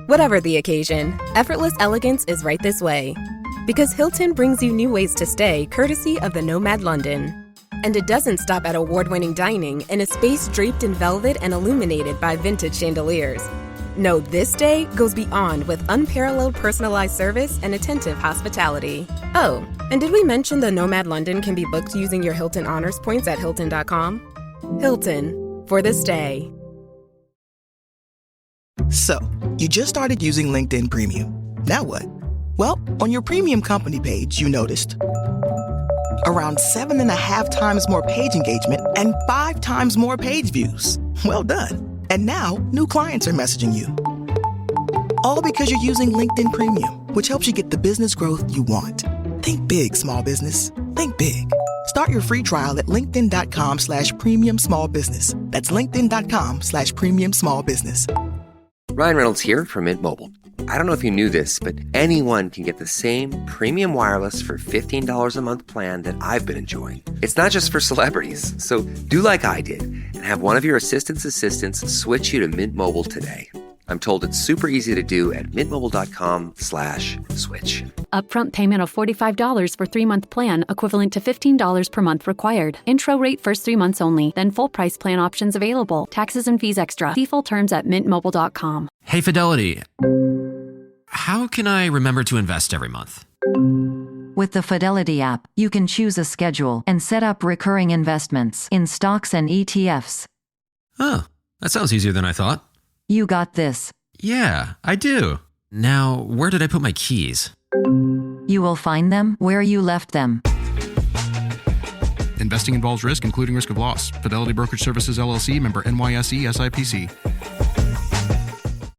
Whatever the occasion, effortless elegance is right this way. Because Hilton brings you new ways to stay courtesy of the Nomad London. And it doesn't stop at award-winning dining in a space draped in velvet and illuminated by vintage chandeliers. No, this day goes beyond with unparalleled personalized service and attentive hospitality. Oh, and did we mention the Nomad London can be booked using your Hilton Honors points at Hilton.com? Hilton, for the stay. So, you just started using LinkedIn Premium. Now what? Well, on your premium company page, you noticed around 7.5 times more page engagement and 5 times more page views. Well done. And now, new clients are messaging you. All because you're using LinkedIn Premium, which helps you get the business growth you want. Think big, small business. Think big. Start your free trial at linkedin.com/premium small business. That's linkedin.com/premium small business. Ryan Reynolds here from Mint Mobile. I don't know if you knew this, but anyone can get the same premium wireless for $15 a month plan that I've been enjoying. It's not just for celebrities. So do like I did and have one of your assistants switch you to Mint Mobile today. I'm told it's super easy to do at mintmobile.com/switch. Upfront payment of $45 for 3-month plan, equivalent to $15 per month required. Intro rate first 3 months only, then full price plan options available. Taxes and fees extra. See full terms at mintmobile.com. Hey, Fidelity. How can I remember to invest every month? With the Fidelity app, you can choose a schedule and set up recurring investments in stocks and ETFs. Oh, that sounds easier than I thought. You got this. Yeah, I do. Now, where did I put my keys? You will find them where you left them. Investing involves risk, including risk of loss. Fidelity Brokerage Services, LLC, member NYSE, SIPC.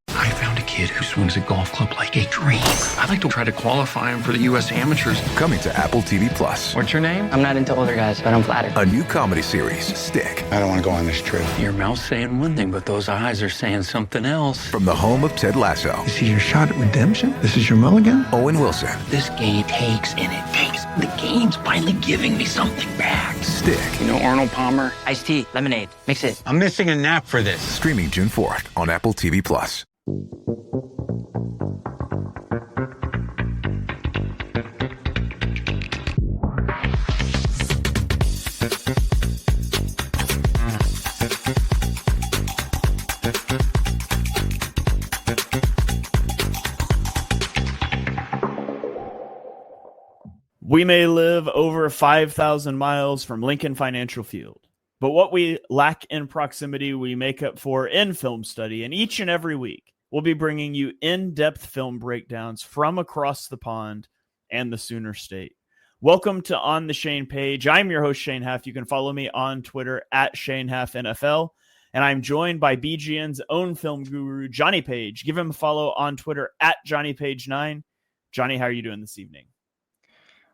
I found a kid who swings a golf club like a dream. I'd like to try to qualify him for the U.S. Amateurs. Coming to Apple TV+. What's your name? I'm not into older guys, but I'm flattered. A new comedy series, Stick. I don't want to go on this trip. Your mouth's saying one thing, but those eyes are saying something else. From the home of Ted Lasso. This is your shot at redemption? This is your mulligan? Owen Wilson. This game takes and it takes. The game's finally giving me something back. Stick. You know Arnold Palmer? Iced tea, lemonade, mix it. I'm missing a nap for this. Streaming June 4th on Apple TV+. We may live over 5,000 miles from Lincoln Financial Field, but what we lack in proximity, we make up for in film study. And each and every week, we'll be bringing you in-depth film breakdowns from across the pond and the Sooner State. Welcome to On the Shane page. I'm your host, Shane Haff. You can follow me on Twitter at ShaneHaffNFL. And I'm joined by BGN's own film guru, Jonny Page. Give him a follow on Twitter at JohnnyPage9. Jonny, how are you doing this evening?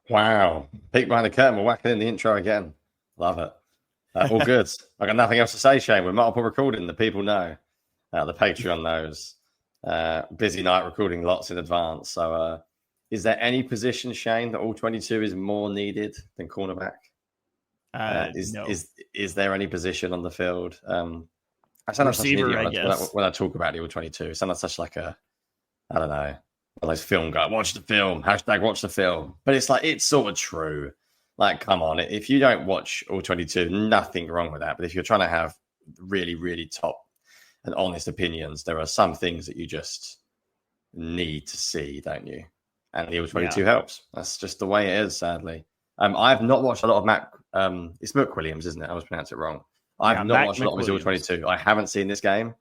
Wow. Peek behind the curtain. We're whacking in the intro again. Love it. All good. I got nothing else to say, Shane. With multiple recording, the people know. The Patreon knows. Busy night recording lots in advance. So is there any position, Shane, that All-22 is more needed than cornerback? No. Is there any position on the field? I sound like such an idiot when I talk about the All-22. It sounds like such like a, I don't know, one of those film guys. Watch the film. # watch the film. But it's like, it's sort of true. Like, come on. If you don't watch All-22, nothing wrong with that. But if you're trying to have really, really top and honest opinions, there are some things that you just need to see, don't you? And the All-22 helps. That's just the way it is, sadly. I've not watched a lot of Mac. It's McWilliams, isn't it? I always pronounce it wrong. I've not watched a lot of his All-22. I haven't seen this game.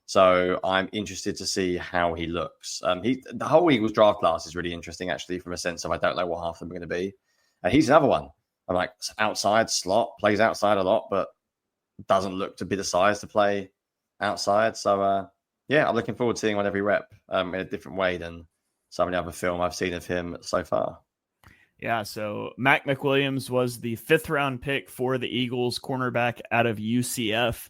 So I'm interested to see how he looks. The whole Eagles draft class is really interesting, actually, from a sense of I don't know what half of them are going to be. And he's another one. I'm like, outside slot, plays outside a lot, but doesn't look to be the size to play outside. So, I'm looking forward to seeing him on every rep in a different way than some of the other film I've seen of him so far. Yeah, so Mac McWilliams was the 5th-round pick for the Eagles, cornerback out of UCF.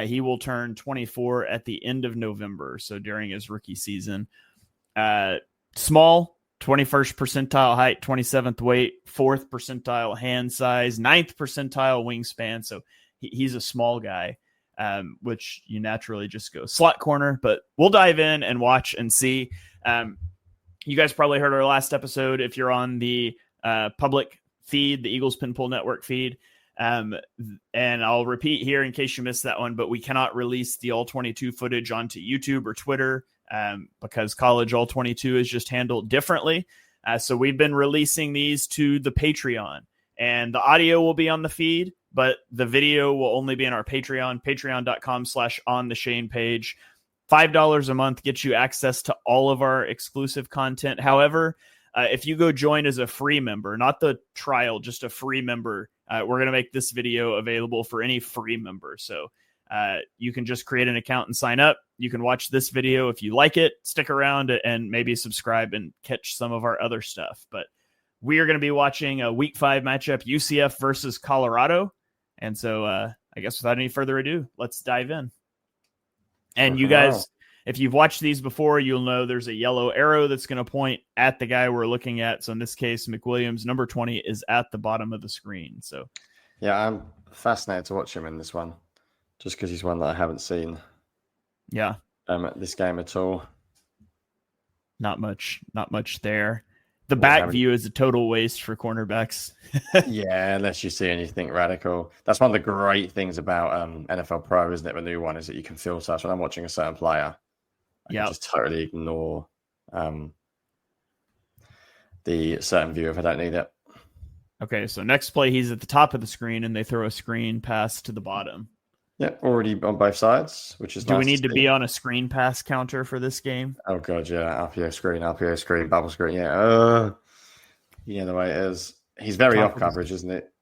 He will turn 24 at the end of November, so during his rookie season. Small, 21st percentile height, 27th weight, 4th percentile hand size, 9th percentile wingspan, so he's a small guy. which you naturally just go slot corner. But we'll dive in and watch and see. You guys probably heard our last episode if you're on the public feed, the Eagles Pinpool Network feed. And I'll repeat here in case you missed that one, but we cannot release the All-22 footage onto YouTube or Twitter because college All-22 is just handled differently. So we've been releasing these to the Patreon, and the audio will be on the feed, but the video will only be in our Patreon, patreon.com/ontheshane page. $5 a month gets you access to all of our exclusive content. However, if you go join as a free member, not the trial, just a free member, we're going to make this video available for any free member. So you can just create an account and sign up. You can watch this video. If you like it, stick around and maybe subscribe and catch some of our other stuff. But we are going to be watching a Week 5 matchup, UCF versus Colorado. And so I guess without any further ado, let's dive in. And you guys, if you've watched these before, you'll know there's a yellow arrow that's going to point at the guy we're looking at. So in this case, McWilliams, number 20, is at the bottom of the screen. So, yeah, I'm fascinated to watch him in this one, just because he's one that I haven't seen. Yeah, this game at all. Not much there. The back view is a total waste for cornerbacks. Yeah, unless you see anything radical. That's one of the great things about NFL Pro, isn't it? The new one is that you can filter. So when I'm watching a certain player, I can just totally ignore the certain view if I don't need it. Okay, so next play, he's at the top of the screen, and they throw a screen pass to the bottom. Yeah, already on both sides, which is nice. Do we need to be on a screen pass counter for this game? Oh, God, yeah. RPO screen, bubble screen, yeah. Yeah, the way it is. He's very off coverage, isn't it?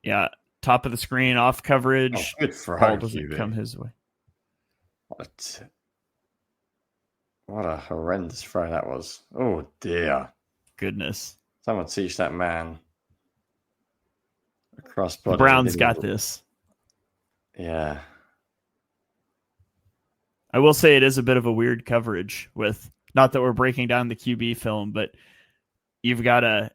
Yeah, top of the screen, off coverage. Oh, good throw. Ball doesn't come his way. What a horrendous throw that was. Oh, dear. Goodness. Someone teach that man. Across body. Brown's got this. Yeah. I will say it is a bit of a weird coverage with, not that we're breaking down the QB film, but you've got a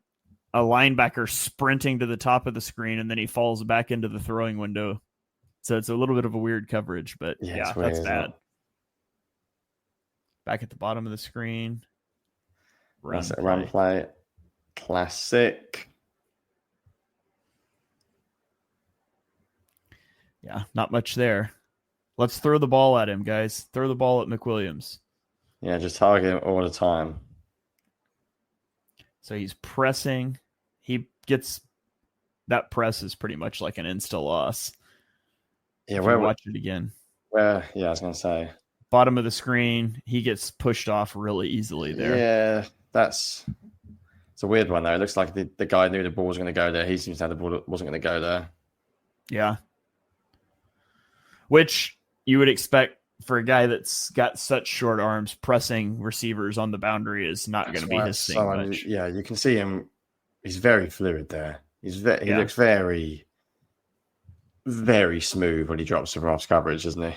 linebacker sprinting to the top of the screen and then he falls back into the throwing window. So it's a little bit of a weird coverage, but yeah that's bad. Back at the bottom of the screen. Run play. Classic. Yeah, not much there. Let's throw the ball at him, guys. Throw the ball at McWilliams. Yeah, just target him all the time. So he's pressing. He gets... That press is pretty much like an insta loss. Yeah, watch it again. I was going to say. Bottom of the screen, he gets pushed off really easily there. Yeah, it's a weird one, though. It looks like the guy knew the ball was going to go there. He seems to have the ball wasn't going to go there. Yeah. Which you would expect for a guy that's got such short arms. Pressing receivers on the boundary is not going to be his thing much. Yeah, you can see him. He's very fluid there. He looks very, very smooth when he drops from off coverage, doesn't he?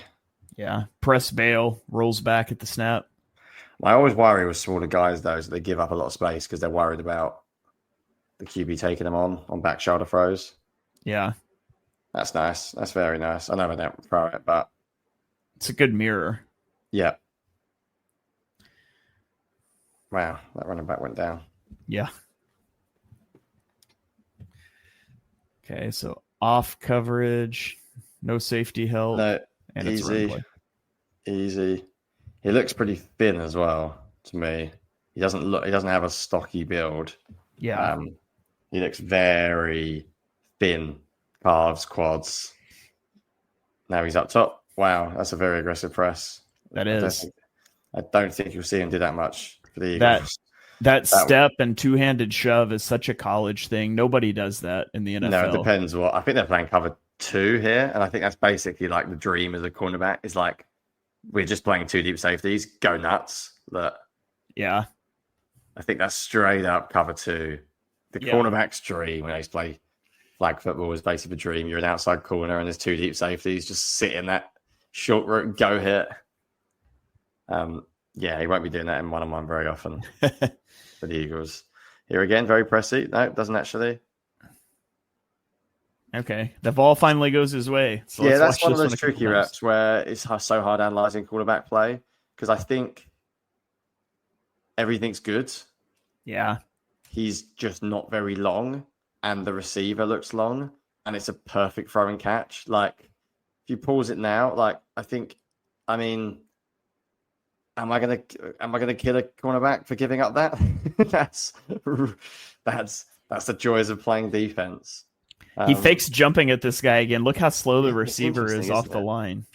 Yeah. Press bail, rolls back at the snap. I always worry with smaller guys, though, is that they give up a lot of space because they're worried about the QB taking them on back shoulder throws. Yeah. That's nice. That's very nice. I know I don't throw it, but it's a good mirror. Yeah. Wow, that running back went down. Yeah. Okay, so off coverage, no safety help. No, and easy. He looks pretty thin as well to me. He doesn't have a stocky build. Yeah. He looks very thin. Calves, quads. Now he's up top. Wow, that's a very aggressive press. That is. I don't think you'll see him do that much for the Eagles. That step and two-handed shove is such a college thing. Nobody does that in the NFL. No, it depends what. I think they're playing cover 2 here, and I think that's basically like the dream as a cornerback. Is like we're just playing 2 deep safeties. Go nuts. Yeah. I think that's straight up cover 2. The cornerback's dream when they play flag football is basically a dream. You're an outside corner and there's 2 deep safeties. Just sit in that short route, go hit. Yeah, he won't be doing that in one-on-one very often for the Eagles. Here again, very pressy. No, it doesn't actually. Okay. The ball finally goes his way. So yeah, that's one of those tricky reps where it's so hard analyzing quarterback play because I think everything's good. Yeah. He's just not very long, and the receiver looks long, and it's a perfect throwing catch. Like, if you pause it now, like, I mean, am I gonna kill a cornerback for giving up that? that's the joys of playing defense. He fakes jumping at this guy again. Look how slow the receiver is off the line.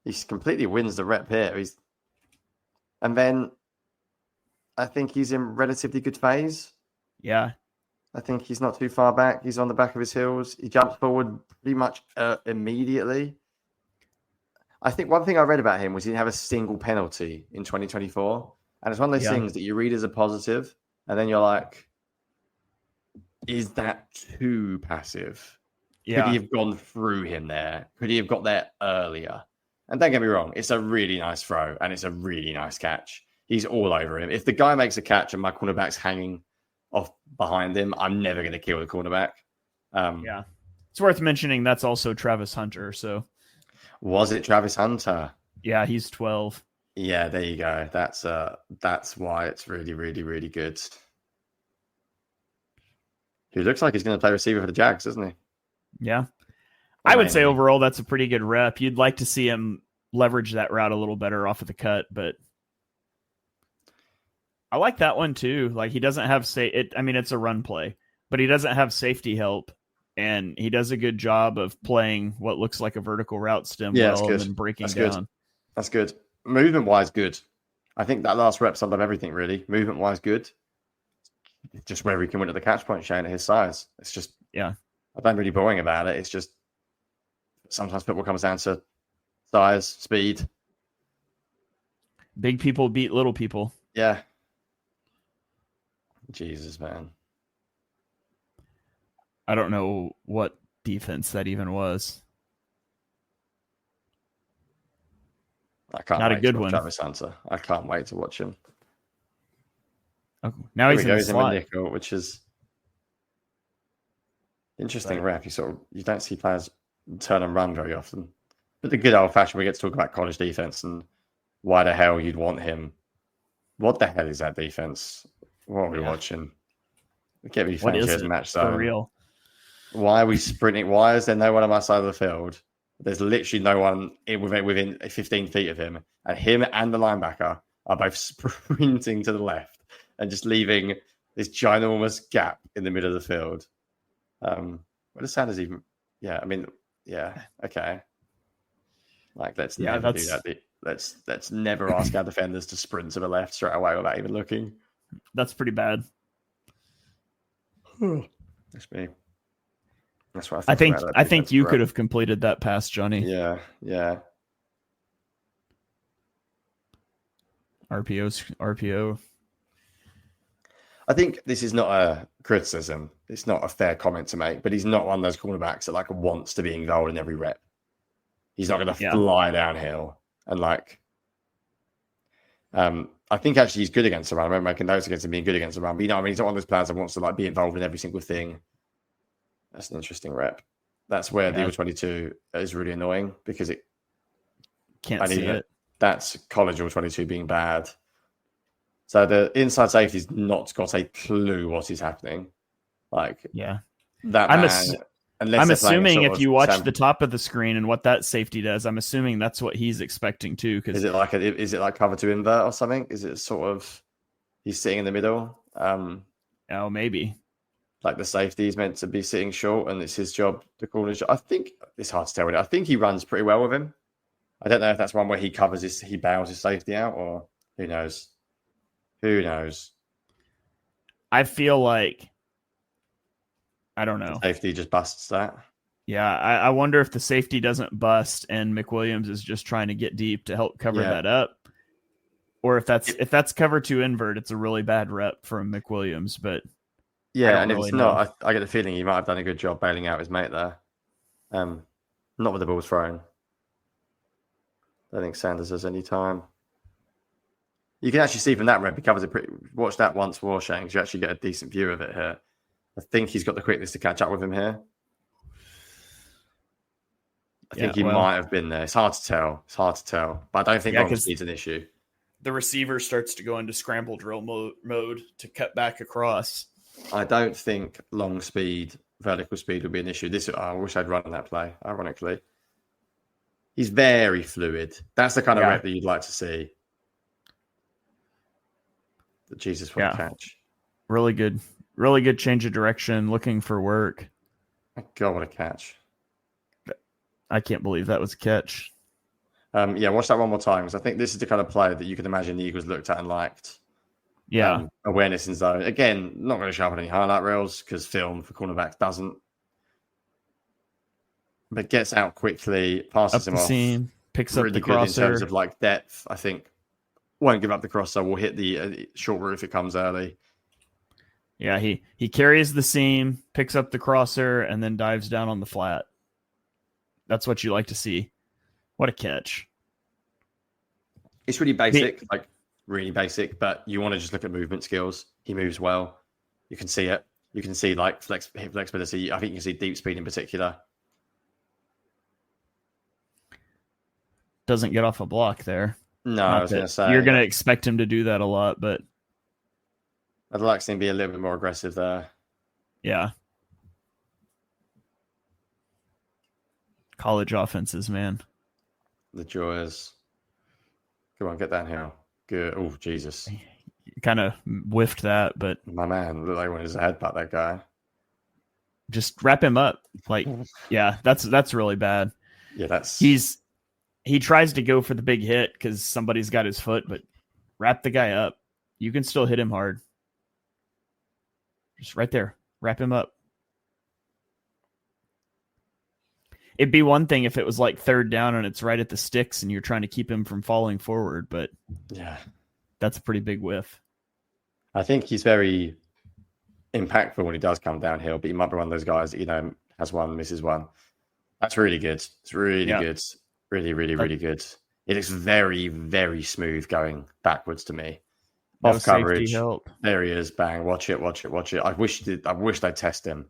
He completely wins the rep here. And then I think he's in relatively good phase. Yeah. I think he's not too far back. He's on the back of his heels. He jumps forward pretty much immediately. I think one thing I read about him was he didn't have a single penalty in 2024. And it's one of those things that you read as a positive, and then you're like, is that too passive? Yeah. Could he have gone through him there? Could he have got there earlier? And don't get me wrong, it's a really nice throw, and it's a really nice catch. He's all over him. If the guy makes a catch and my cornerback's hanging off behind him, I'm never going to kill the cornerback. Yeah. It's worth mentioning that's also Travis Hunter. So was it Travis Hunter? Yeah, he's 12. Yeah, there you go. That's why it's really, really, really good. He looks like he's going to play receiver for the Jags, doesn't he? Yeah. I would say overall that's a pretty good rep. You'd like to see him leverage that route a little better off of the cut, but I like that one too. Like, he doesn't have it's a run play, but he doesn't have safety help, and he does a good job of playing what looks like a vertical route stem and then breaking down. Good. That's good. Movement wise, good. I think that last rep summed up everything really. Movement wise, good. Just where he can win at the catch point, Shane, at his size. It's just, I don't really boring about it. It's just sometimes football comes down to size, speed. Big people beat little people. Yeah. Jesus, man. I don't know what defense that even was. I can't Not wait a good to watch one. Travis Hunter. I can't wait to watch him. Oh, now he's in the slot. Nickel, which is interesting rep. You don't see players turn and run very often. But the good old fashioned, we get to talk about college defense and why the hell you'd want him. What the hell is that defense? What are we watching? Get me Fangio's match zone. For real. Why are we sprinting? Why is there no one on my side of the field? There's literally no one within 15 feet of him. And him and the linebacker are both sprinting to the left and just leaving this ginormous gap in the middle of the field. What does Sanders even... Yeah, I mean, yeah, okay. Like, let's never do that. Let's never ask our defenders to sprint to the left straight away without even looking. That's pretty bad. That's me. That's what I think you could have completed that pass, Jonny. Yeah. RPO. I think this is not a criticism. It's not a fair comment to make, but he's not one of those cornerbacks that like wants to be involved in every rep. He's not going to fly downhill and like. I think actually he's good against the run. I remember making notes against him being good against the run. But you know, I mean, he's not one of those players that wants to like be involved in every single thing. That's an interesting rep. That's where the All-22 is really annoying because it can't see it. That's college All-22 being bad. So the inside safety's not got a clue what is happening. Like, that I'm assuming if you watch the top of the screen and what that safety does, I'm assuming that's what he's expecting too. Because is it like cover to invert or something? Is it sort of he's sitting in the middle? Oh, maybe. Like the safety is meant to be sitting short, and it's his job to call his shot. I think it's hard to tell. I think he runs pretty well with him. I don't know if that's one where he bails his safety out, or who knows. Who knows? I feel like I don't know. The safety just busts that. Yeah, I wonder if the safety doesn't bust and McWilliams is just trying to get deep to help cover that up, or if that's cover to invert, it's a really bad rep from McWilliams. But yeah, and if it's not, I get the feeling he might have done a good job bailing out his mate there. Not with the ball thrown. I don't think Sanders has any time. You can actually see from that rep, he covers it pretty. Watch that once more, Shane, because you actually get a decent view of it here. I think he's got the quickness to catch up with him here. I think he might have been there. It's hard to tell. But I don't think long speed's an issue. The receiver starts to go into scramble drill mode to cut back across. I don't think long speed, vertical speed would be an issue. I wish I'd run that play, ironically. He's very fluid. That's the kind of rep that you'd like to see. Jesus, what a catch. Really good change of direction, looking for work. My God, what a catch. I can't believe that was a catch. Watch that one more time, because I think this is the kind of play that you can imagine the Eagles looked at and liked. Yeah. Awareness in zone. Again, not going to show up on any highlight reels, because film for cornerbacks doesn't. But gets out quickly, passes him off. Seam, picks really up the good crosser. in terms of like depth. I think won't give up the crosser. Will hit the short route if it comes early. Yeah, he carries the seam, picks up the crosser, and then dives down on the flat. That's what you like to see. What a catch. It's really basic, really basic, but you want to just look at movement skills. He moves well. You can see it. You can see like hip flexibility. I think you can see deep speed in particular. Doesn't get off a block there. No, I was going to say. You're going to expect him to do that a lot, but I'd like to see him be a little bit more aggressive there. Yeah. College offenses, man. The joys. Come on, get down here. Good. Oh, Jesus. Kind of whiffed that, but my man, looked like he wanted his headbutt that guy. Just wrap him up. That's really bad. Yeah, he tries to go for the big hit because somebody's got his foot, but wrap the guy up. You can still hit him hard. Just right there. Wrap him up. It'd be one thing if it was like third down and it's right at the sticks and you're trying to keep him from falling forward, but yeah, that's a pretty big whiff. I think he's very impactful when he does come downhill, but he might be one of those guys that, has one, misses one. That's really good. It's really good. Really, really, really good. It looks very, very smooth going backwards to me. Off coverage. There he is. Bang. Watch it. I wish they'd test him,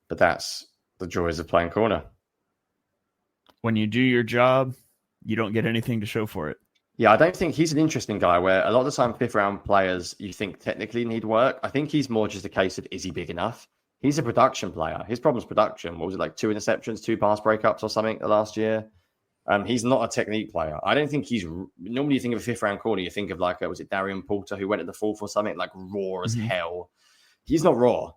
but that's the joys of playing corner. When you do your job, you don't get anything to show for it. Yeah, I don't think he's an interesting guy where a lot of the time 5th round players you think technically need work. I think he's more just a case of, is he big enough? He's a production player. His problem's production. What was it, like 2 interceptions, 2 pass breakups or something last year? He's not a technique player. I don't think he's... Normally you think of a 5th round corner, you think of like, was it Darian Porter who went at the 4th or something, like raw as hell. He's not raw.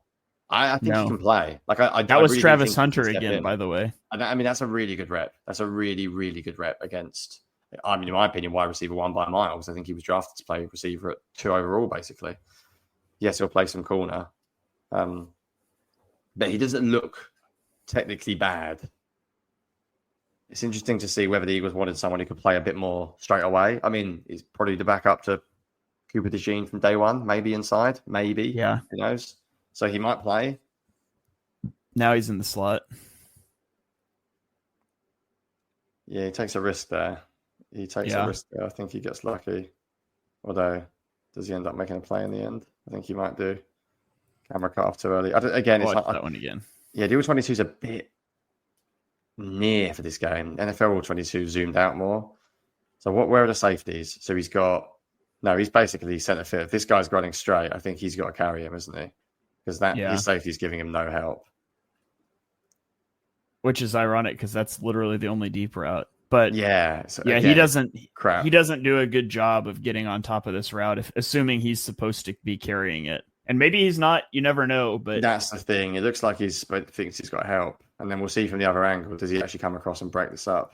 I think he can play. That was really Travis Hunter again, by the way. I mean, that's a really good rep. That's a really, really good rep against, in my opinion, wide receiver 1 by miles. I think he was drafted to play receiver at 2 overall, basically. Yes, he'll play some corner. But he doesn't look technically bad. It's interesting to see whether the Eagles wanted someone who could play a bit more straight away. I mean, he's probably the backup to Cooper DeJean from day one, maybe inside, maybe. Yeah. Who knows? So he might play. Now he's in the slot. Yeah, he takes a risk there. I think he gets lucky. Although, does he end up making a play in the end? I think he might do. Camera cut off too early. That one again. Yeah, the All-22 is a bit near for this game. NFL All-22 zoomed out more. So where are the safeties? So he's basically centre field. If this guy's running straight, I think he's got to carry him, isn't he? Because his safety's giving him no help. Which is ironic because that's literally the only deep route. But he doesn't do a good job of getting on top of this route, assuming he's supposed to be carrying it. And maybe he's not, you never know, but that's the thing. It looks like he thinks he's got help. And then we'll see from the other angle, does he actually come across and break this up?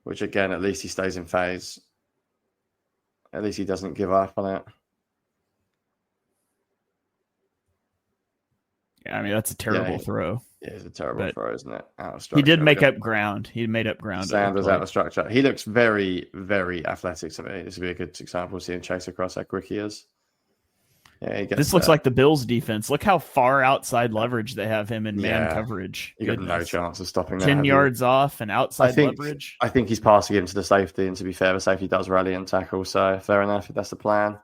Which again, at least he stays in phase. At least he doesn't give up on it. Yeah, I mean, that's a terrible throw. Yeah, it's a terrible throw, isn't it? Out of structure. He did make up ground. He made up ground. Sanders out of structure. He looks very, very athletic to me. This would be a good example of seeing him chase across how quick he is. Yeah, this looks like the Bills defense. Look how far outside leverage they have him in man coverage. You got no chance of stopping that. 10 yards off and outside leverage. I think he's passing him to the safety, and to be fair, the safety does rally and tackle, so fair enough if that's the plan.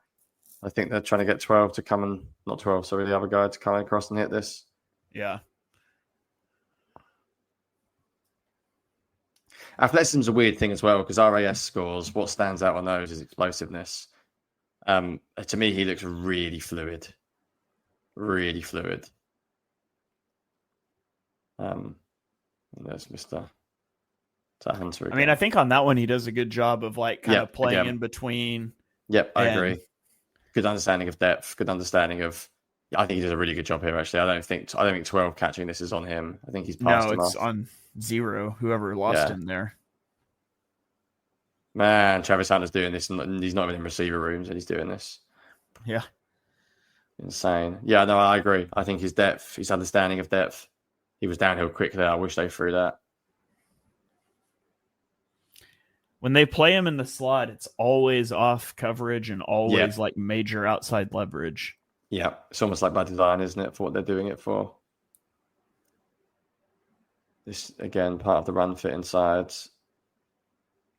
I think they're trying to get 12 to come and... Not 12, sorry, the other guy to come across and hit this. Yeah. Athleticism's a weird thing as well because RAS scores, what stands out on those is explosiveness. To me, he looks really fluid. Really fluid. There's Mr. Hunter again. I mean, I think on that one, he does a good job of like kind of playing in between. Yep, I agree. Good understanding of depth. Good understanding of. I think he did a really good job here. Actually, I don't think 12 catching this is on him. I think he's passed him it's off. on 0. Whoever lost him there. Man, Travis Hunter's doing this, and he's not even in receiver rooms, and he's doing this. Yeah, insane. Yeah, no, I agree. I think his depth, his understanding of depth, he was downhill quickly. I wish they threw that. When they play him in the slot, it's always off coverage and always like major outside leverage. Yeah, it's almost like by design, isn't it, for what they're doing it for? This, again, part of the run fit inside.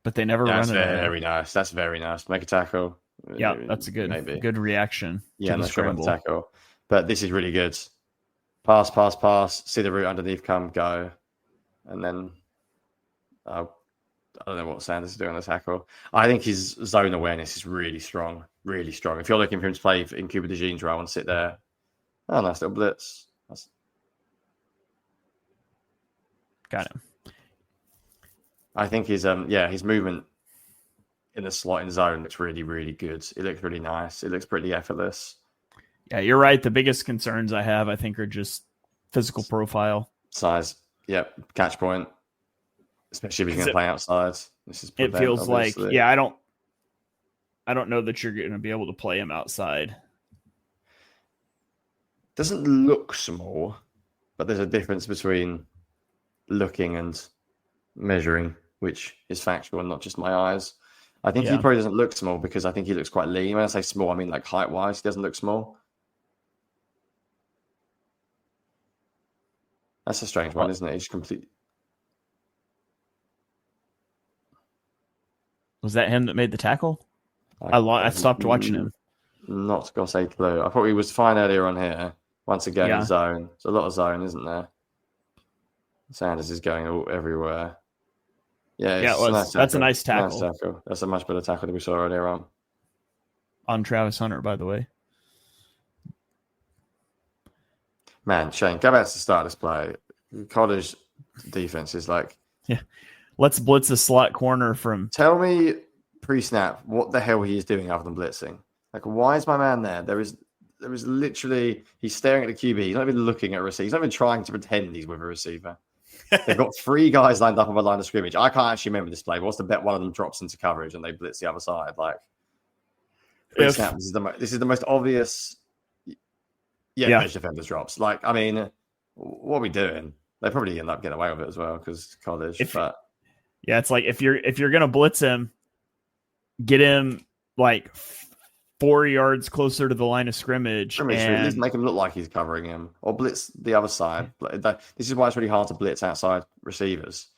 But they never run it. That's very nice. That's very nice. Make a tackle. Yeah, that's a good reaction to the scramble. Tackle. But this is really good. Pass. See the route underneath come, go. And then I don't know what Sanders is doing on the tackle. I think his zone awareness is really strong. Really strong. If you're looking for him to play in Cuba DeJean's role and sit there, nice little blitz. Got him. I think his movement in the slot in zone looks really, really good. It looks really nice. It looks pretty effortless. Yeah, you're right. The biggest concerns I have, I think, are just physical profile. Size. Yep. Catch point. Especially if he's going to play outside. It feels obviously. Like, I don't know that you're going to be able to play him outside. Doesn't look small, but there's a difference between looking and measuring, which is factual and not just my eyes. I think he probably doesn't look small because I think he looks quite lean. When I say small, I mean like height-wise, he doesn't look small. That's a strange one, isn't it? He's completely... Was that him that made the tackle? I stopped watching him. Not got a clue. I thought he was fine earlier on here. Once again, in zone. There's a lot of zone, isn't there? Sanders is going everywhere. Yeah, it was. That's a nice tackle. Nice tackle. That's a much better tackle than we saw earlier on. On Travis Hunter, by the way. Man, Shane, go back to the start of this play. College defense is like... Yeah. Let's blitz the slot corner from... Tell me pre-snap what the hell he is doing other than blitzing. Like, why is my man there? There is literally... He's staring at the QB. He's not even looking at a receiver. He's not even trying to pretend he's with a receiver. They've got 3 guys lined up on the line of scrimmage. I can't actually remember this play. But what's the bet? One of them drops into coverage and they blitz the other side. Like, pre-snap, this is the most obvious... Yeah, defenders drops. Like, I mean, what are we doing? They probably end up getting away with it as well because college. Yeah, it's like if you're gonna blitz him, get him like 4 yards closer to the line of scrimmage, and at least make him look like he's covering him, or blitz the other side. This is why it's really hard to blitz outside receivers.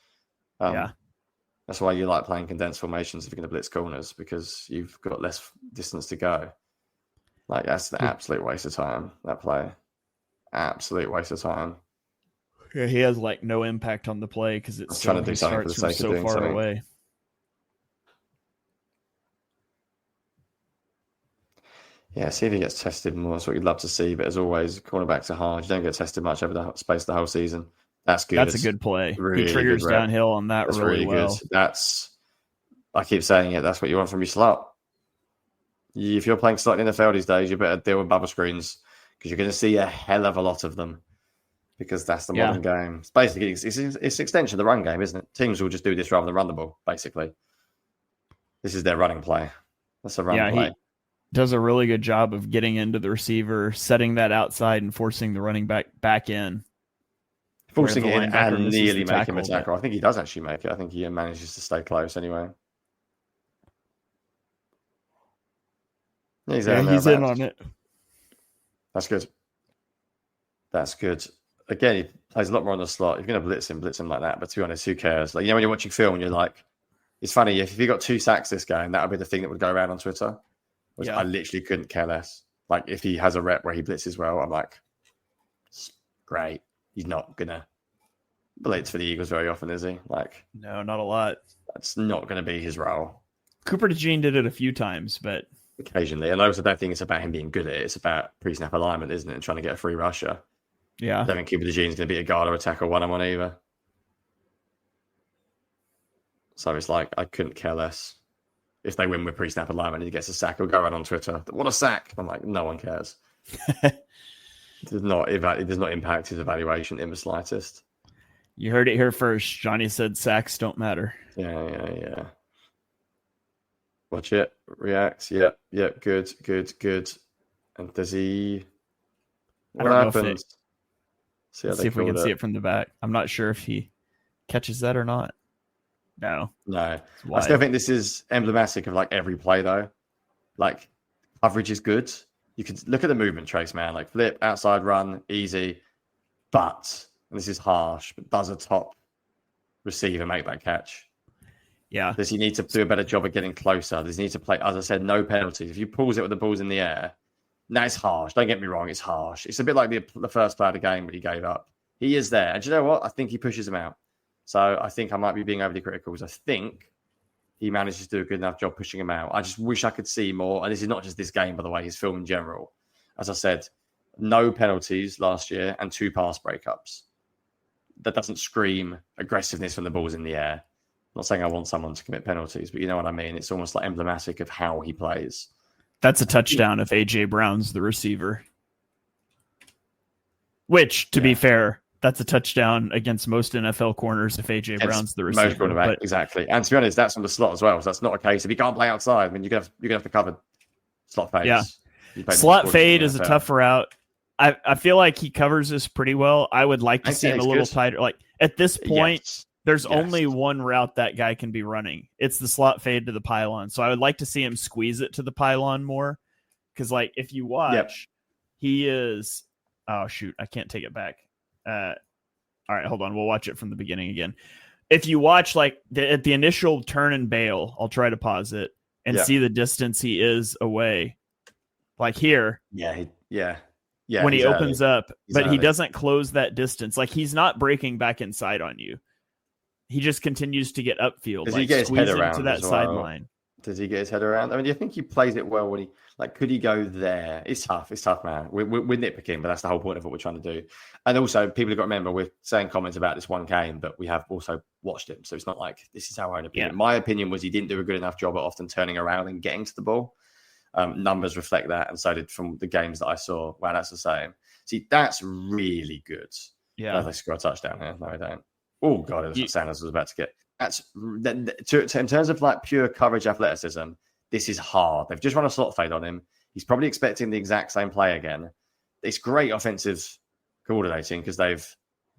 That's why you like playing condensed formations if you're going to blitz corners because you've got less distance to go. Like that's an absolute waste of time. That play, absolute waste of time. Yeah, he has like no impact on the play because it's trying to do something for the sake of doing something. Away. Yeah, see if he gets tested more. That's what you'd love to see. But as always, cornerbacks are hard. You don't get tested much over the space of the whole season. That's good. That's a good play. Really he triggers downhill on that. That's really well. Good. I keep saying it. That's what you want from your slot. If you're playing slot in the NFL these days, you better deal with bubble screens because you're going to see a hell of a lot of them. Because that's the modern game. It's basically it's an extension of the run game, isn't it? Teams will just do this rather than run the ball. Basically, this is their running play. That's a run play. He does a really good job of getting into the receiver, setting that outside, and forcing the running back in. Forcing it in and nearly making him a tackle. I think he does actually make it. I think he manages to stay close anyway. He's in on it. That's good. That's good. Again, he plays a lot more on the slot. If you're going to blitz him like that. But to be honest, who cares? Like, when you're watching film and you're like, it's funny, if you got 2 sacks this game, that would be the thing that would go around on Twitter. Which I literally couldn't care less. Like, if he has a rep where he blitzes well, I'm like, great. He's not going to Blades for the Eagles very often, is he? Like, no, not a lot. That's not going to be his role. Cooper DeJean did it a few times, but occasionally. And I also don't think it's about him being good at it. It's about pre-snap alignment, isn't it? And trying to get a free rusher. Yeah. I don't think Cooper DeJean is going to be a guard or a tackle one-on-one either. So it's like, I couldn't care less. If they win with pre-snap alignment and he gets a sack, he'll go around on Twitter. What a sack! I'm like, no one cares. It does not impact his evaluation in the slightest. You heard it here first. Jonny said sacks don't matter. Yeah. Watch it. Reacts. Yep. Good. And does he... What happens? Let's see if we can see it from the back. I'm not sure if he catches that or not. No. I still think this is emblematic of like every play though. Like coverage is good. You can look at the movement trace, man. Like flip, outside run, easy. But, and this is harsh, but does a top receiver make that catch? Yeah. Does he need to do a better job of getting closer? Does he need to play, as I said, no penalties? If you pulls it with the balls in the air, now it's harsh. Don't get me wrong, it's harsh. It's a bit like the first play of the game that he gave up. He is there. And do you know what? I think he pushes him out. So I think I might be being overly critical because I think he manages to do a good enough job pushing him out. I just wish I could see more. And this is not just this game, by the way, his film in general. As I said, no penalties last year and 2 pass breakups. That doesn't scream aggressiveness when the ball's in the air. I'm not saying I want someone to commit penalties, but you know what I mean? It's almost like emblematic of how he plays. That's a touchdown if A.J. Brown's the receiver. Which, to be fair, that's a touchdown against most NFL corners if A.J. Brown's the receiver. Most cornerback, exactly. And to be honest, that's from the slot as well. So that's not a case. If you can't play outside, I mean, you're going to have to cover slot fades. Yeah. Slot fade is a tough route. I feel like he covers this pretty well. I would like to see him a little tighter. Like at this point, there's only one route that guy can be running. It's the slot fade to the pylon. So I would like to see him squeeze it to the pylon more. Because like if you watch, he is... Oh, shoot. I can't take it back. All right, hold on. We'll watch it from the beginning again. If you watch like at the initial turn and bail, I'll try to pause it and see the distance he is away. Like here. Yeah, when he opens up, but he doesn't close that distance. Like he's not breaking back inside on you. He just continues to get upfield. Does he get his head around to that sideline? Does he get his head around? I mean, do you think he plays it well when he could he go there? It's tough, man. We're nitpicking, but that's the whole point of what we're trying to do. And also, people have got to remember we're saying comments about this one game, but we have also watched it, so it's not like this is our own opinion. My opinion was he didn't do a good enough job at often turning around and getting to the ball. Numbers reflect that, and so did from the games that I saw. Wow, that's the same. See, that's really good. Yeah, they score a touchdown here. No, I don't. Oh god, it was what Sanders was about to get. That's in terms of like pure coverage athleticism. This is hard. They've just run a slot fade on him. He's probably expecting the exact same play again. It's great offensive coordinating because they've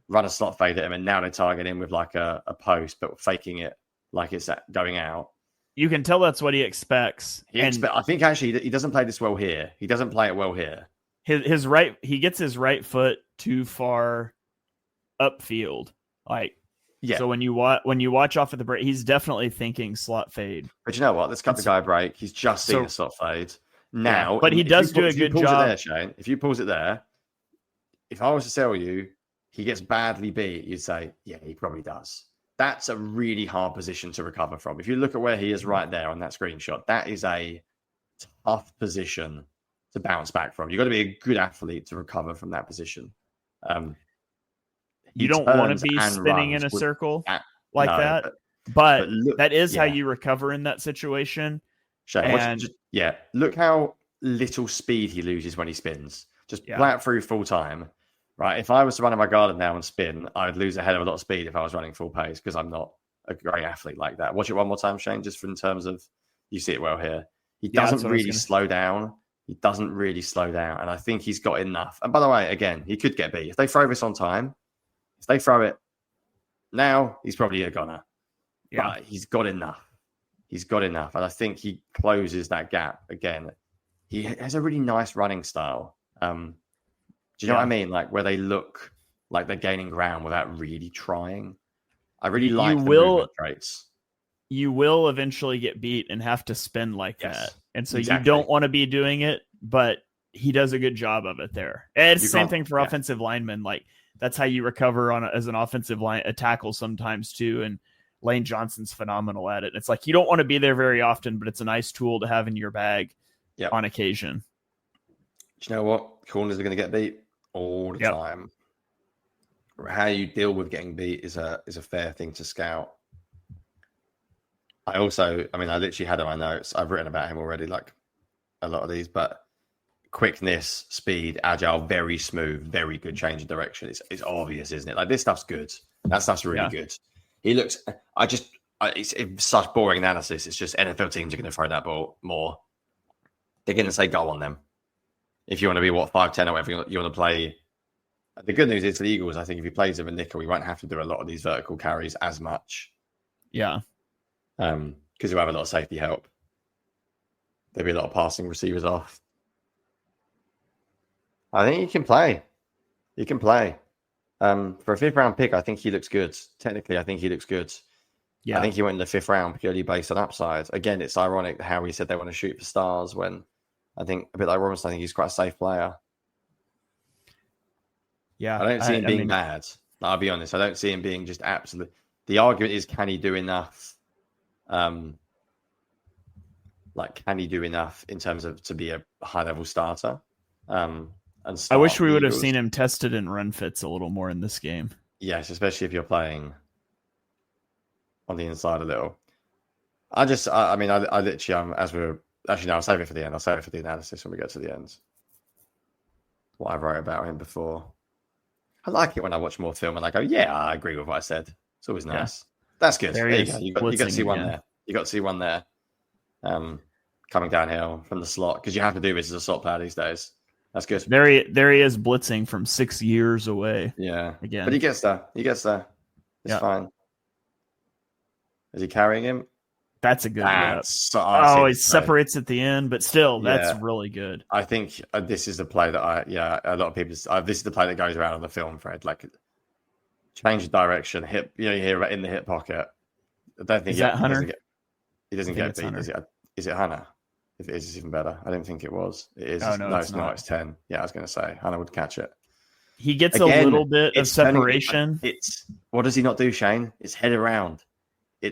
run a slot fade at him, and now they target him with like a post, but faking it like it's going out. You can tell that's what he expects. I think actually he doesn't play this well here. He doesn't play it well here. He gets his right foot too far upfield. So when you watch off of the break, he's definitely thinking slot fade. But you know what? Let's cut the guy a break. He's just seen a slot fade now. But he does do a good job. There, Shane, if you pulls it there, if I was to tell you he gets badly beat, you'd say, yeah, he probably does. That's a really hard position to recover from. If you look at where he is right there on that screenshot, that is a tough position to bounce back from. You've got to be a good athlete to recover from that position. You don't want to be spinning in a circle like that. But that is how you recover in that situation. Shane, look how little speed he loses when he spins. Just play it through full time. Right, if I was to run in my garden now and spin, I would lose a hell of a lot of speed if I was running full pace because I'm not a great athlete like that. Watch it one more time, Shane, just in terms of you see it well here. He doesn't really slow down. He doesn't really slow down, and I think he's got enough. And by the way, again, he could get beat if they throw this on time. If they throw it now, he's probably a goner. Yeah, but he's got enough. And I think he closes that gap again. He has a really nice running style. Do you know what I mean? Like where they look like they're gaining ground without really trying. I really like the movement traits. You will eventually get beat and have to spin like that. And so you don't want to be doing it, but he does a good job of it there. And it's the same thing for offensive linemen. Like that's how you recover as an offensive line, a tackle sometimes too. And Lane Johnson's phenomenal at it. It's like, you don't want to be there very often, but it's a nice tool to have in your bag on occasion. Do you know what? Corners are going to get beat all the time. How you deal with getting beat is a fair thing to scout. I literally had in my notes, I've written about him already, like a lot of these, but quickness, speed, agile, very smooth, very good change of direction. It's obvious, isn't it? Like, this stuff's good. That stuff's really good. He looks, it's such boring analysis. It's just NFL teams are going to throw that ball more. They're going to say go on them. If you want to be 5'10" or whatever you want to play. The good news is for the Eagles, I think if he plays him a nickel, we won't have to do a lot of these vertical carries as much. Yeah. Because you'll have a lot of safety help. There'll be a lot of passing receivers off. I think he can play. He can play. For a 5th round pick, I think he looks good. Technically, I think he looks good. Yeah. I think he went in the 5th round purely based on upside. Again, it's ironic how he said they want to shoot for stars when I think, a bit like Robinson, I think he's quite a safe player. Yeah. I don't see him being bad. I'll be honest. I don't see him being just absolute. The argument is, can he do enough? Can he do enough in terms of to be a high-level starter? I wish we would have seen him tested in run fits a little more in this game. Yes, especially if you're playing on the inside a little. I literally, as we're actually, no, I'll save it for the end. I'll save it for the analysis when we get to the end. What I wrote about him before. I like it when I watch more film and I go, yeah, I agree with what I said. It's always nice. Yeah. That's good. There you go. You got to see one there. You got to see one there. Coming downhill from the slot, because you have to do this as a slot player these days. That's good. There he is blitzing from 6 years away. Yeah. Again. But he gets there. It's fine. Is he carrying him? That's a good rep. He separates at the end, but still, that's really good. I think this is the play that a lot of people, this is the play that goes around on the film, Fred. Like, change the direction, hip, you hear in the hip pocket. I don't think is that Hunter? He doesn't get beat. Is it Hunter? If it is, it's even better. I don't think it was. It is. Oh, no, it's not. It's 10. Yeah, I was going to say Hunter would catch it. He gets a little bit of separation. What does he not do, Shane? It's head around. You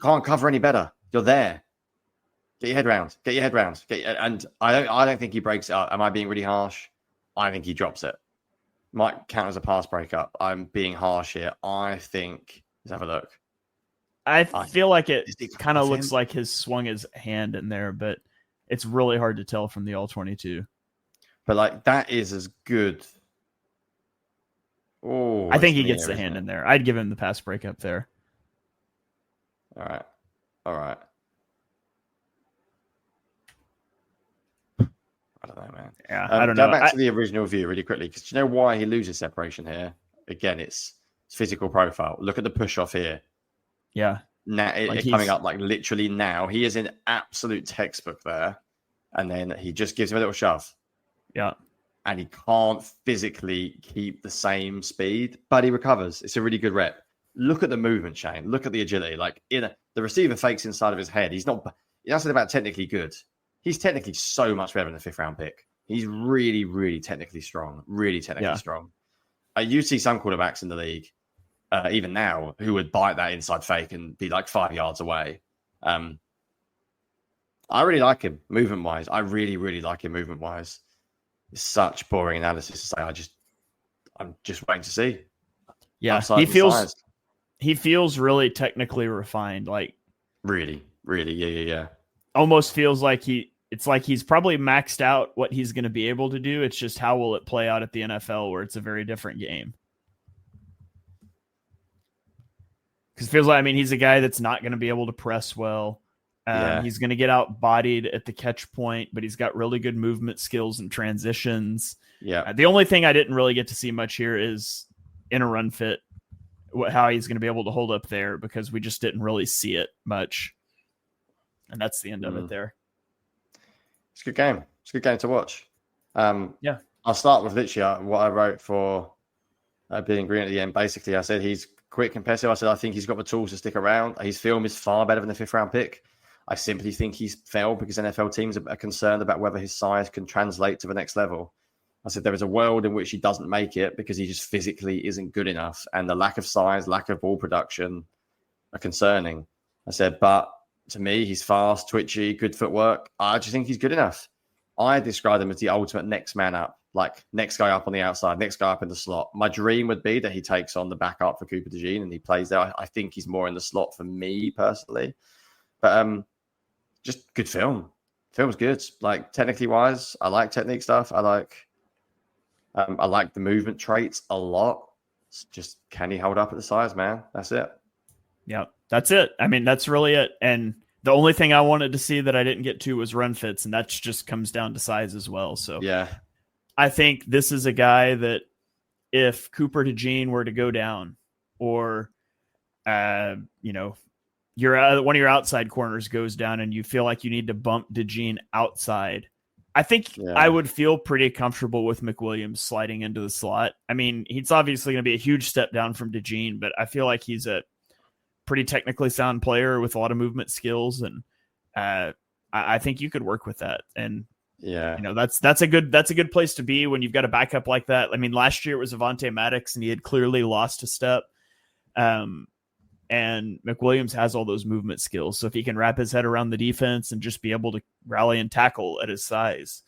can't cover any better. You're there. Get your head round. And I don't think he breaks it up. Am I being really harsh? I think he drops it. Might count as a pass breakup. I'm being harsh here. I think. Let's have a look. I feel like it kind of looks like his swung his hand in there, but it's really hard to tell from the All-22. But like, that is as good. Oh, I think he gets the hand in there. I'd give him the pass breakup there. All right. I don't know, man. Yeah, I don't know. Go back to the original view really quickly, because do you know why he loses separation here? Again, it's physical profile. Look at the push off here. Yeah. Now coming up like literally now. He is in absolute textbook there. And then he just gives him a little shove. Yeah. And he can't physically keep the same speed, but he recovers. It's a really good rep. Look at the movement, Shane. Look at the agility. Like, the receiver fakes inside of his head. He's not. That's about technically good. He's technically so much better than the 5th round pick. He's really, really technically strong. Really technically strong. You see some quarterbacks in the league, even now, who would bite that inside fake and be like 5 yards away. I really like him movement wise. I really, really like him movement wise. It's such boring analysis to say. I'm just waiting to see. Yeah, he feels really technically refined. Like, really, yeah. Almost feels like it's like he's probably maxed out what he's going to be able to do. It's just how will it play out at the NFL, where it's a very different game. Because it feels like, he's a guy that's not going to be able to press well. He's going to get out bodied at the catch point, but he's got really good movement skills and transitions. Yeah. The only thing I didn't really get to see much here is in a run fit, how he's going to be able to hold up there, because we just didn't really see it much. And that's the end of it there. It's a good game. It's a good game to watch. I'll start with literally what I wrote for being green at the end. Basically, I said he's quick, competitive. I said I think he's got the tools to stick around. His film is far better than the 5th round pick. I simply think he's failed because NFL teams are concerned about whether his size can translate to the next level. I said, there is a world in which he doesn't make it because he just physically isn't good enough. And the lack of size, lack of ball production are concerning. I said, but to me, he's fast, twitchy, good footwork. I just think he's good enough. I describe him as the ultimate next man up, like next guy up on the outside, next guy up in the slot. My dream would be that he takes on the backup for Cooper DeJean and he plays there. I think he's more in the slot for me personally. But just good film. Film's good. Like technically wise, I like technique stuff. I like the movement traits a lot. It's just, can he hold up at the size, man? That's it. Yeah, that's it. I mean, that's really it. And the only thing I wanted to see that I didn't get to was run fits, and that just comes down to size as well. So yeah, I think this is a guy that if Cooper DeJean were to go down, or one of your outside corners goes down, and you feel like you need to bump DeJean outside, I think I would feel pretty comfortable with McWilliams sliding into the slot. I mean, he's obviously going to be a huge step down from DeJean, but I feel like he's a pretty technically sound player with a lot of movement skills, and I think you could work with that. And that's a good place to be when you've got a backup like that. I mean, last year it was Avonte Maddox, and he had clearly lost a step. And McWilliams has all those movement skills, so if he can wrap his head around the defense and just be able to rally and tackle at his size,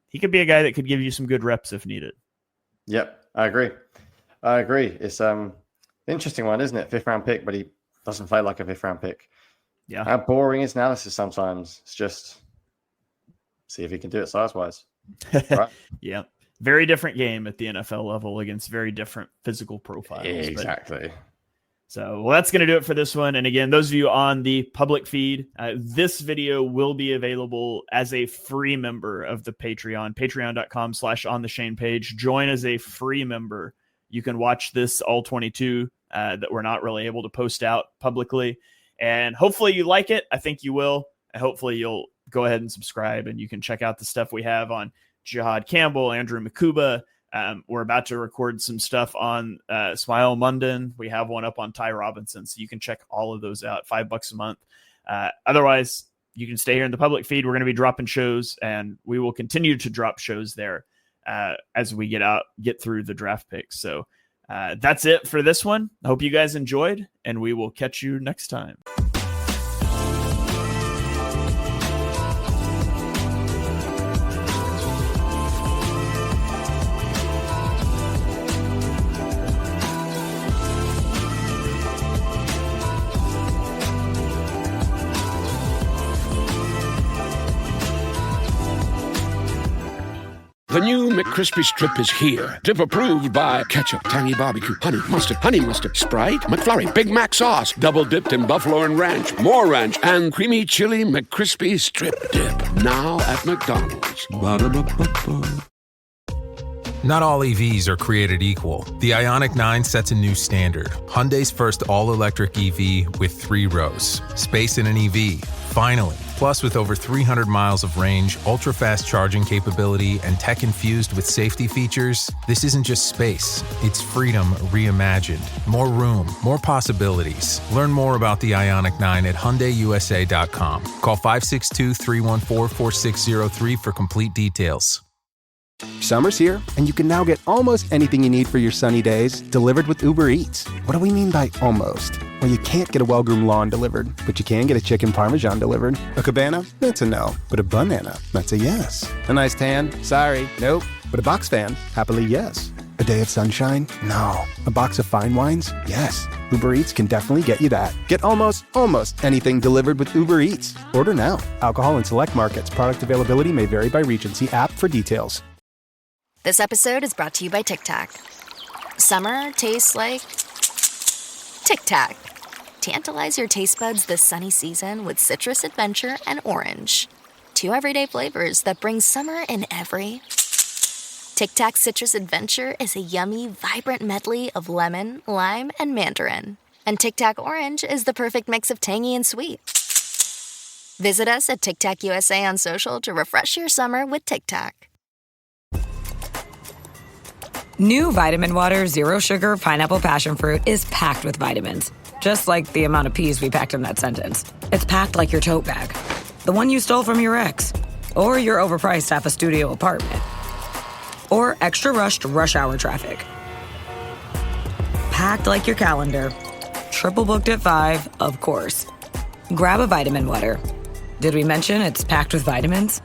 he could be a guy that could give you some good reps if needed. Yep, I agree. It's interesting one, isn't it? 5th round pick, but he doesn't play like a 5th round pick. Yeah. How boring is analysis sometimes? It's just see if he can do it size-wise. Right? Yeah. Very different game at the NFL level against very different physical profiles. Exactly. So that's going to do it for this one. And again, those of you on the public feed, this video will be available as a free member of the Patreon, patreon.com/ontheshane page. Join as a free member. You can watch this All-22 that we're not really able to post out publicly. And hopefully you like it. I think you will. And hopefully you'll go ahead and subscribe, and you can check out the stuff we have on Jihad Campbell, Andrew Makuba. We're about to record some stuff on Smile Munden. We have one up on Ty Robinson, so you can check all of those out. $5 a month. Otherwise, you can stay here in the public feed. We're going to be dropping shows, and we will continue to drop shows there as we get through the draft picks. So that's it for this one. I hope you guys enjoyed, and we will catch you next time. The new McCrispy Strip is here. Dip approved by ketchup, tangy barbecue, honey mustard, Sprite, McFlurry, Big Mac sauce, double dipped in buffalo and ranch, more ranch, and creamy chili McCrispy Strip Dip. Now at McDonald's. Ba-da-ba-ba-ba. Not all EVs are created equal. The Ioniq 9 sets a new standard. Hyundai's first all-electric EV with 3 rows. Space in an EV. Finally. Plus, with over 300 miles of range, ultra-fast charging capability, and tech infused with safety features, this isn't just space. It's freedom reimagined. More room, more possibilities. Learn more about the Ioniq 9 at HyundaiUSA.com. Call 562-314-4603 for complete details. Summer's here, and you can now get almost anything you need for your sunny days delivered with Uber Eats. What do we mean by almost? Well, you can't get a well-groomed lawn delivered, but you can get a chicken parmesan delivered. A cabana? That's a no. But a banana? That's a yes. A nice tan? Sorry, nope. But a box fan? Happily, yes. A day of sunshine? No. A box of fine wines? Yes. Uber Eats can definitely get you that. Get almost anything delivered with Uber Eats. Order now. Alcohol in select markets. Product availability may vary by region. See app for details. This episode is brought to you by Tic Tac. Summer tastes like Tic Tac. Tantalize your taste buds this sunny season with citrus adventure and orange. 2 everyday flavors that bring summer in every. Tic Tac Citrus Adventure is a yummy, vibrant medley of lemon, lime, and mandarin. And Tic Tac Orange is the perfect mix of tangy and sweet. Visit us at Tic Tac USA on social to refresh your summer with Tic Tac. New Vitamin Water Zero Sugar Pineapple Passion Fruit is packed with vitamins. Just like the amount of peas we packed in that sentence. It's packed like your tote bag. The one you stole from your ex. Or your overpriced half a studio apartment. or extra rushed rush hour traffic. Packed like your calendar. Triple booked at 5, of course. Grab a vitamin water. Did we mention it's packed with vitamins?